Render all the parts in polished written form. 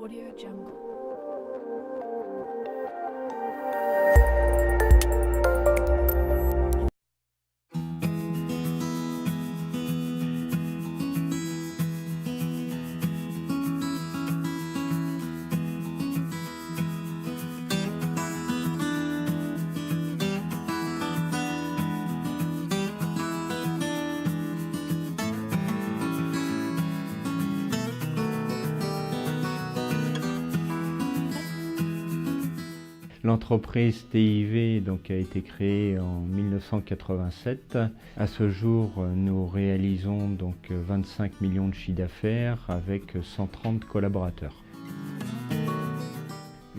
AudioJungle. L'entreprise TIV a été créée en 1987. À ce jour, nous réalisons 25 millions de chiffre d'affaires avec 130 collaborateurs.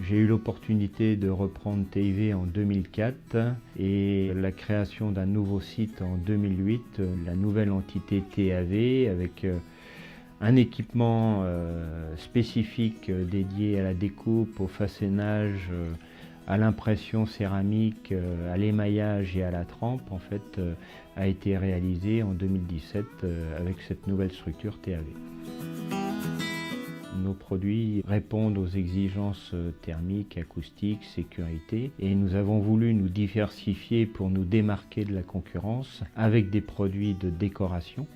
J'ai eu l'opportunité de reprendre TIV en 2004 et la création d'un nouveau site en 2008, la nouvelle entité TAV avec un équipement spécifique dédié à la découpe, au façonnage, à l'impression céramique, à l'émaillage et à la trempe, a été réalisé en 2017 avec cette nouvelle structure TAV. Nos produits répondent aux exigences thermiques, acoustiques, sécurité et nous avons voulu nous diversifier pour nous démarquer de la concurrence avec des produits de décoration.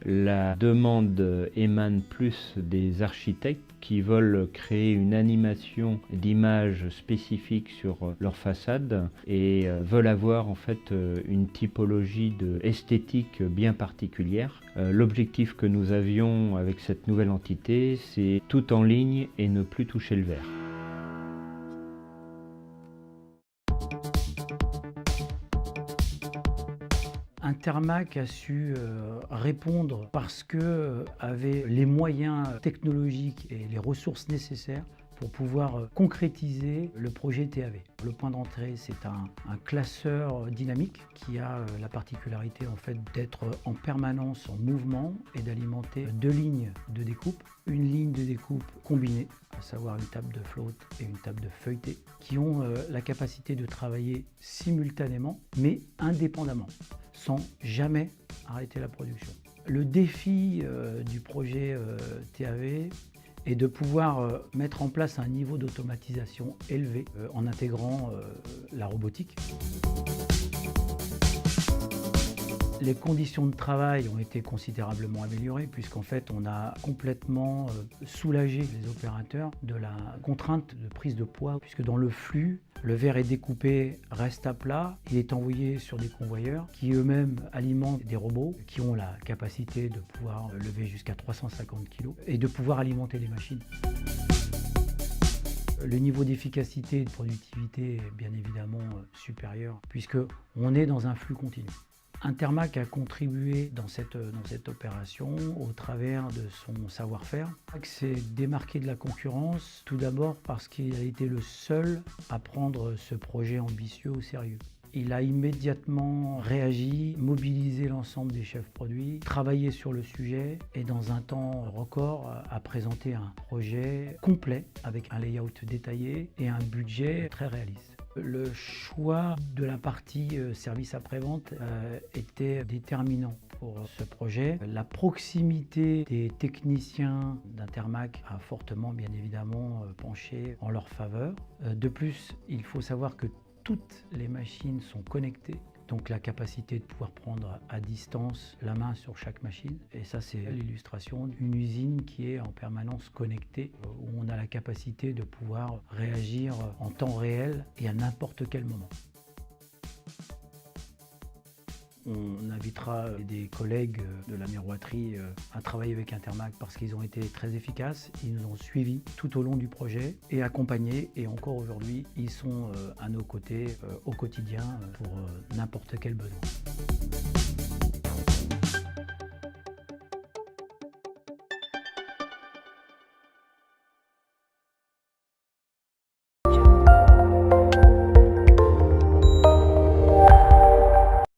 La demande émane plus des architectes qui veulent créer une animation d'image spécifique sur leur façade et veulent avoir une typologie esthétique bien particulière. L'objectif que nous avions avec cette nouvelle entité, c'est tout en ligne et ne plus toucher le verre. Intermac a su répondre parce que avait les moyens technologiques et les ressources nécessaires pour pouvoir concrétiser le projet TAV. Le point d'entrée, c'est un classeur dynamique qui a la particularité d'être en permanence en mouvement et d'alimenter 2 lignes de découpe. Une ligne de découpe combinée, à savoir une table de flotte et une table de feuilleté, qui ont la capacité de travailler simultanément mais indépendamment, sans jamais arrêter la production. Le défi du projet TAV est de pouvoir mettre en place un niveau d'automatisation élevé en intégrant la robotique. Les conditions de travail ont été considérablement améliorées puisqu'en fait on a complètement soulagé les opérateurs de la contrainte de prise de poids puisque dans le flux, le verre est découpé, reste à plat, il est envoyé sur des convoyeurs qui eux-mêmes alimentent des robots qui ont la capacité de pouvoir lever jusqu'à 350 kg et de pouvoir alimenter les machines. Le niveau d'efficacité et de productivité est bien évidemment supérieur puisqu'on est dans un flux continu. Intermac a contribué dans cette opération au travers de son savoir-faire. Il s'est démarqué de la concurrence, tout d'abord parce qu'il a été le seul à prendre ce projet ambitieux au sérieux. Il a immédiatement réagi, mobilisé l'ensemble des chefs produits, travaillé sur le sujet et dans un temps record a présenté un projet complet avec un layout détaillé et un budget très réaliste. Le choix de la partie service après-vente était déterminant pour ce projet. La proximité des techniciens d'Intermac a fortement, bien évidemment, penché en leur faveur. De plus, il faut savoir que toutes les machines sont connectées. Donc la capacité de pouvoir prendre à distance la main sur chaque machine. Et ça, c'est l'illustration d'une usine qui est en permanence connectée, où on a la capacité de pouvoir réagir en temps réel et à n'importe quel moment. On invitera des collègues de la miroiterie à travailler avec Intermac parce qu'ils ont été très efficaces. Ils nous ont suivis tout au long du projet et accompagnés. Et encore aujourd'hui, ils sont à nos côtés au quotidien pour n'importe quel besoin.